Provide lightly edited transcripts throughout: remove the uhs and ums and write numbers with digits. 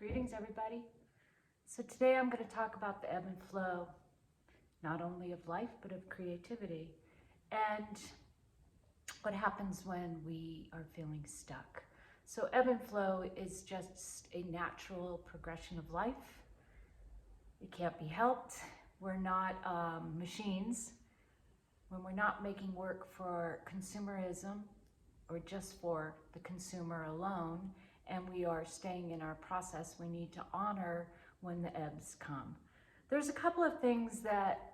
Greetings, everybody. So today I'm going to talk about the ebb and flow, not only of life, but of creativity, and what happens when we are feeling stuck. So ebb and flow is just a natural progression of life. It can't be helped. We're not machines. When we're not making work for consumerism or just for the consumer alone, and we are staying in our process, we need to honor when the ebbs come. There's a couple of things that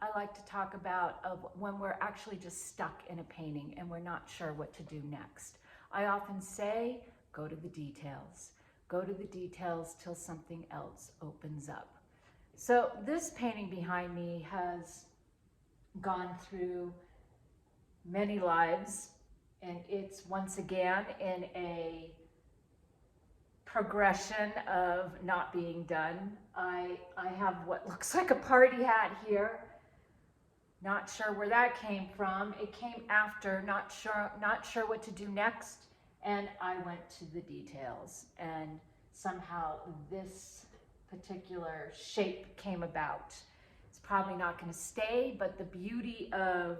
I like to talk about of when we're actually just stuck in a painting and we're not sure what to do next. I often say, go to the details. Go to the details till something else opens up. So this painting behind me has gone through many lives, and it's once again in a progression of not being done. I have what looks like a party hat here. Not sure where that came from. It came after, not sure what to do next, and I went to the details, and somehow this particular shape came about. It's probably not going to stay, but the beauty of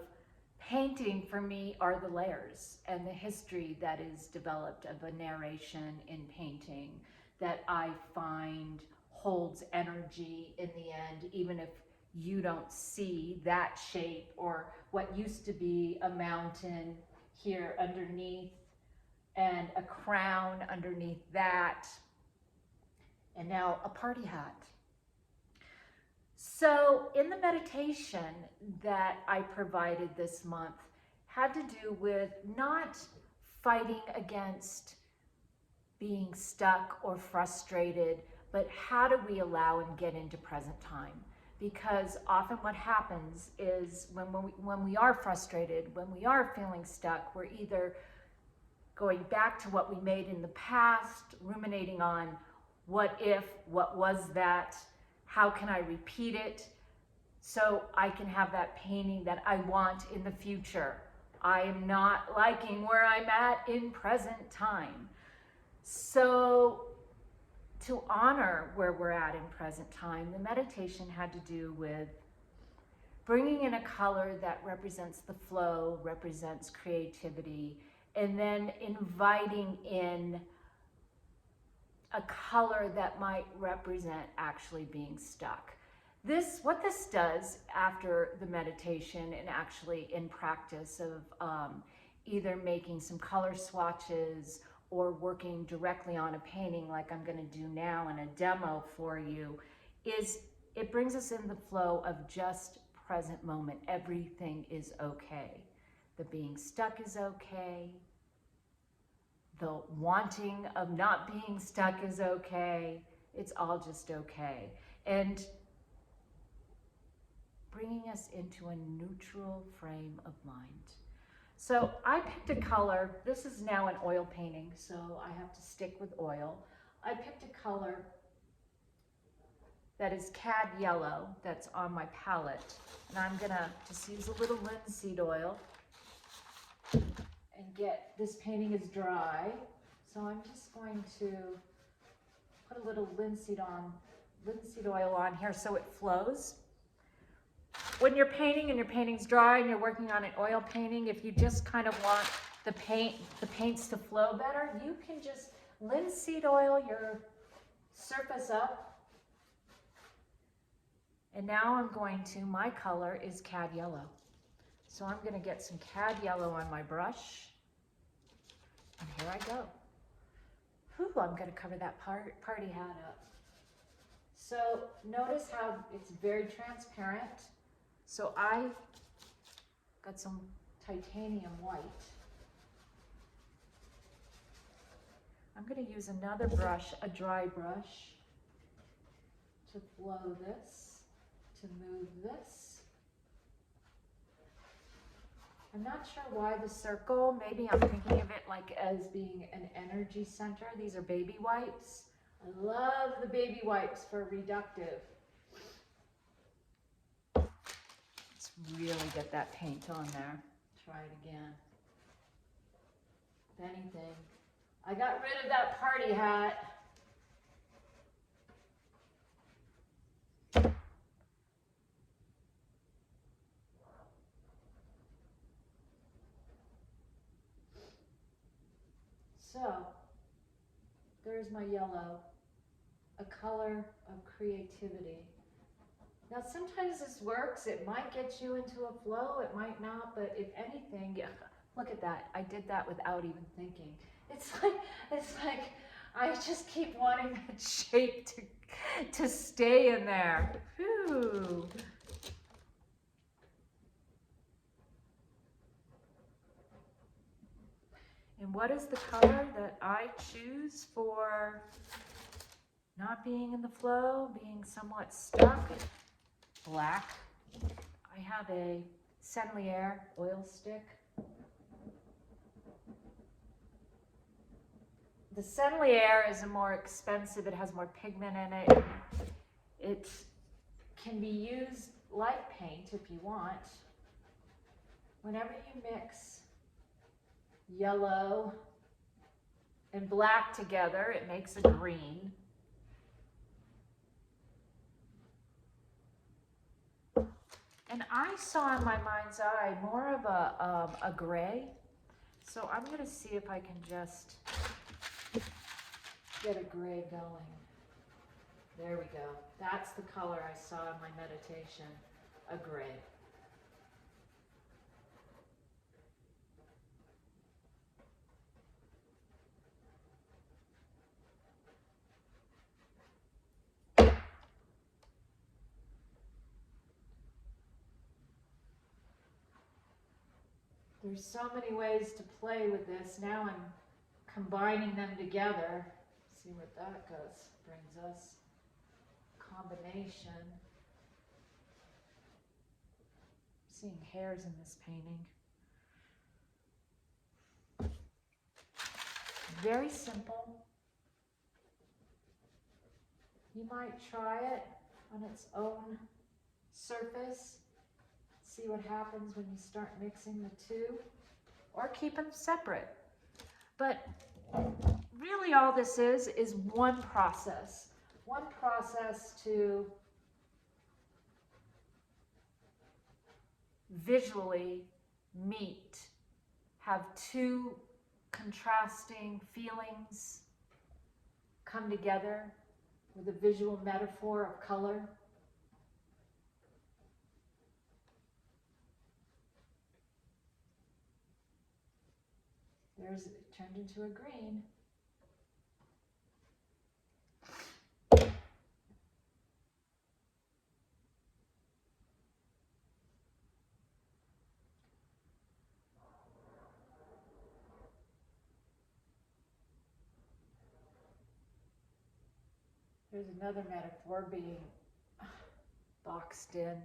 painting for me are the layers and the history that is developed of a narration in painting that I find holds energy in the end, even if you don't see that shape or what used to be a mountain here underneath and a crown underneath that, and now a party hat. So in the meditation that I provided this month had to do with not fighting against being stuck or frustrated, but how do we allow and get into present time? Because often what happens is when we are frustrated, when we are feeling stuck, we're either going back to what we made in the past, ruminating on what if, what was that, how can I repeat it so I can have that painting that I want in the future? I am not liking where I'm at in present time. So to honor where we're at in present time, the meditation had to do with bringing in a color that represents the flow, represents creativity, and then inviting in a color that might represent actually being stuck. What this does after the meditation and actually in practice of either making some color swatches or working directly on a painting like I'm going to do now in a demo for you, is it brings us in the flow of just present moment. Everything is okay. The being stuck is okay. The wanting of not being stuck is okay. It's all just okay. And bringing us into a neutral frame of mind. So I picked a color. This is now an oil painting, so I have to stick with oil. I picked a color that is cad yellow that's on my palette. And I'm gonna just use a little linseed oil and get, this painting is dry, so I'm just going to put a little linseed oil on here so it flows. When you're painting and your painting's dry and you're working on an oil painting, if you just kind of want the paints to flow better, you can just linseed oil your surface up. And now I'm going to, my color is cad yellow. So I'm going to get some cad yellow on my brush, and here I go. Whew, I'm going to cover that party hat up. So notice how it's very transparent. So I got some titanium white. I'm going to use another brush, a dry brush, to flow this, to move this. I'm not sure why the circle. Maybe I'm thinking of it like as being an energy center. These are baby wipes. I love the baby wipes for reductive. Let's really get that paint on there. Try it again. If anything, I got rid of that party hat. So there's my yellow, a color of creativity. Now sometimes this works, it might get you into a flow, it might not, but if anything, yeah, look at that, I did that without even thinking. It's like I just keep wanting that shape to stay in there. Whew. And what is the color that I choose for not being in the flow, being somewhat stuck? Black. I have a Senlier oil stick. The Senlier is a more expensive, it has more pigment in it. It can be used like paint if you want. Whenever you mix yellow and black together, it makes a green. And I saw in my mind's eye more of a gray. So I'm going to see if I can just get a gray going. There we go. That's the color I saw in my meditation, a gray. There's so many ways to play with this. Now I'm combining them together. See what that brings us. Combination. Seeing hairs in this painting. Very simple. You might try it on its own surface. See what happens when you start mixing the two, or keep them separate. But really all this is one process to visually meet, have two contrasting feelings come together with a visual metaphor of color. It turned into a green. There's another metaphor being boxed in.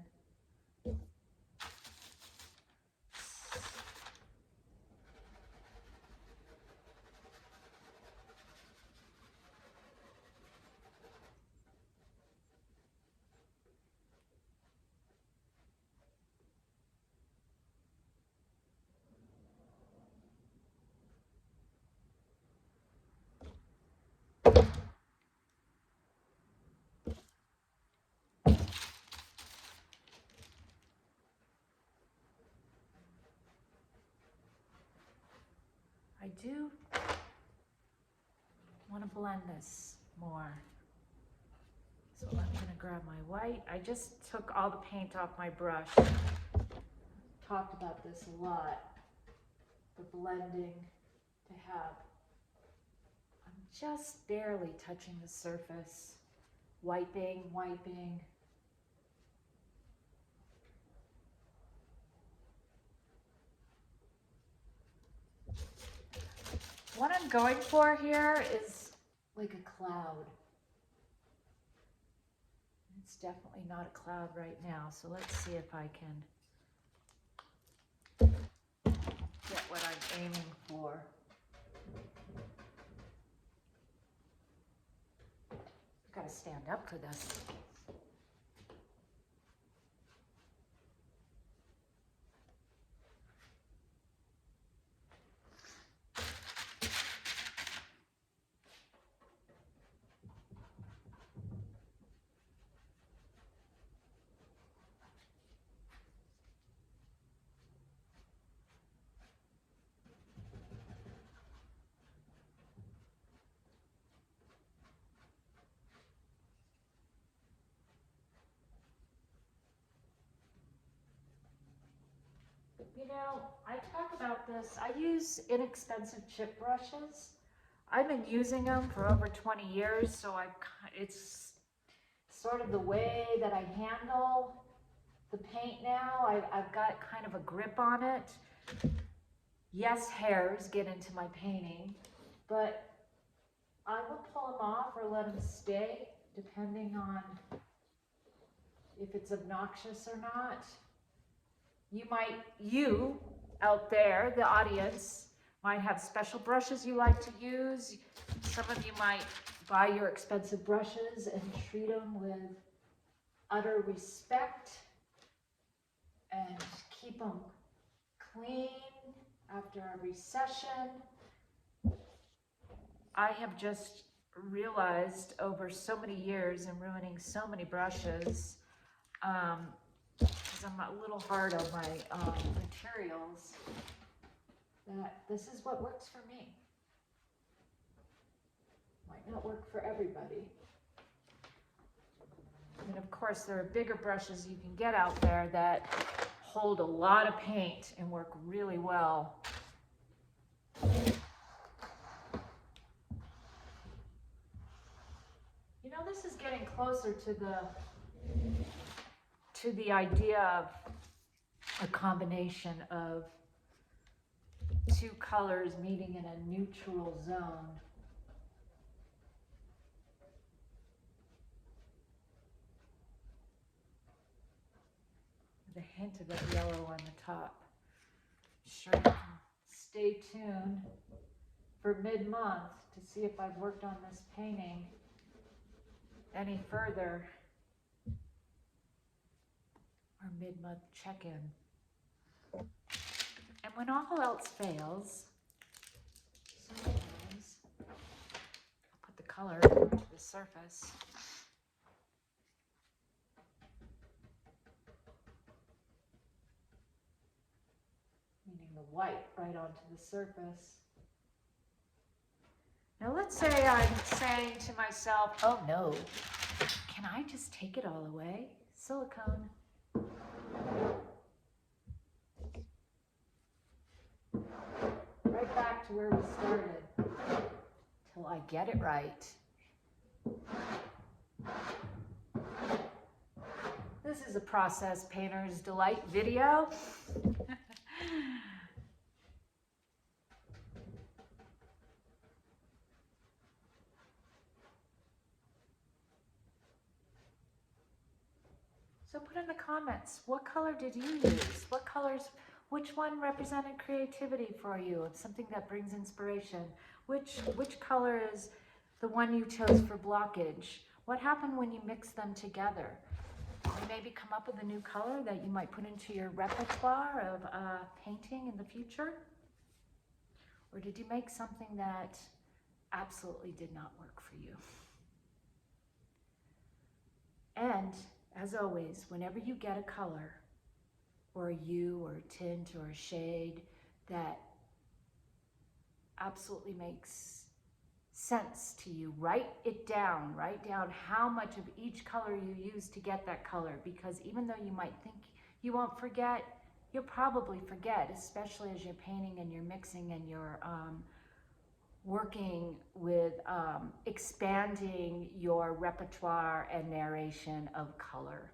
I do want to blend this more. So I'm going to grab my white. I just took all the paint off my brush. Talked about this a lot. The blending to have. I'm just barely touching the surface. Wiping. What I'm going for here is like a cloud. It's definitely not a cloud right now, so let's see if I can get what I'm aiming for. I've got to stand up for this. You know, I talk about this. I use inexpensive chip brushes. I've been using them for over 20 years, so it's sort of the way that I handle the paint now. I've got kind of a grip on it. Yes, hairs get into my painting, but I will pull them off or let them stay, depending on if it's obnoxious or not. You out there, the audience, might have special brushes you like to use. Some of you might buy your expensive brushes and treat them with utter respect and keep them clean after every session. I have just realized over so many years and ruining so many brushes, because I'm a little hard on my materials, that this is what works for me. Might not work for everybody. And of course, there are bigger brushes you can get out there that hold a lot of paint and work really well. You know, this is getting closer to the idea of a combination of two colors meeting in a neutral zone. With a hint of the yellow on the top. Sure, you can stay tuned for mid-month to see if I've worked on this painting any further, or mid-month check-in. And when all else fails, sometimes I'll put the color onto the surface. Meaning the white right onto the surface. Now let's say I'm saying to myself, oh no, can I just take it all away? Silicone. Right back to where we started, till I get it right. This is a Process Painter's Delight video. So put in the comments, what color did you use? What colors, which one represented creativity for you? Something that brings inspiration. Which color is the one you chose for blockage? What happened when you mix them together? You maybe come up with a new color that you might put into your repertoire of painting in the future? Or did you make something that absolutely did not work for you? And as always, whenever you get a color or a hue or a tint or a shade that absolutely makes sense to you, write it down. Write down how much of each color you use to get that color, because even though you might think you won't forget, you'll probably forget, especially as you're painting and you're mixing and you're working with expanding your repertoire and narration of color.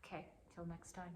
Okay, till next time.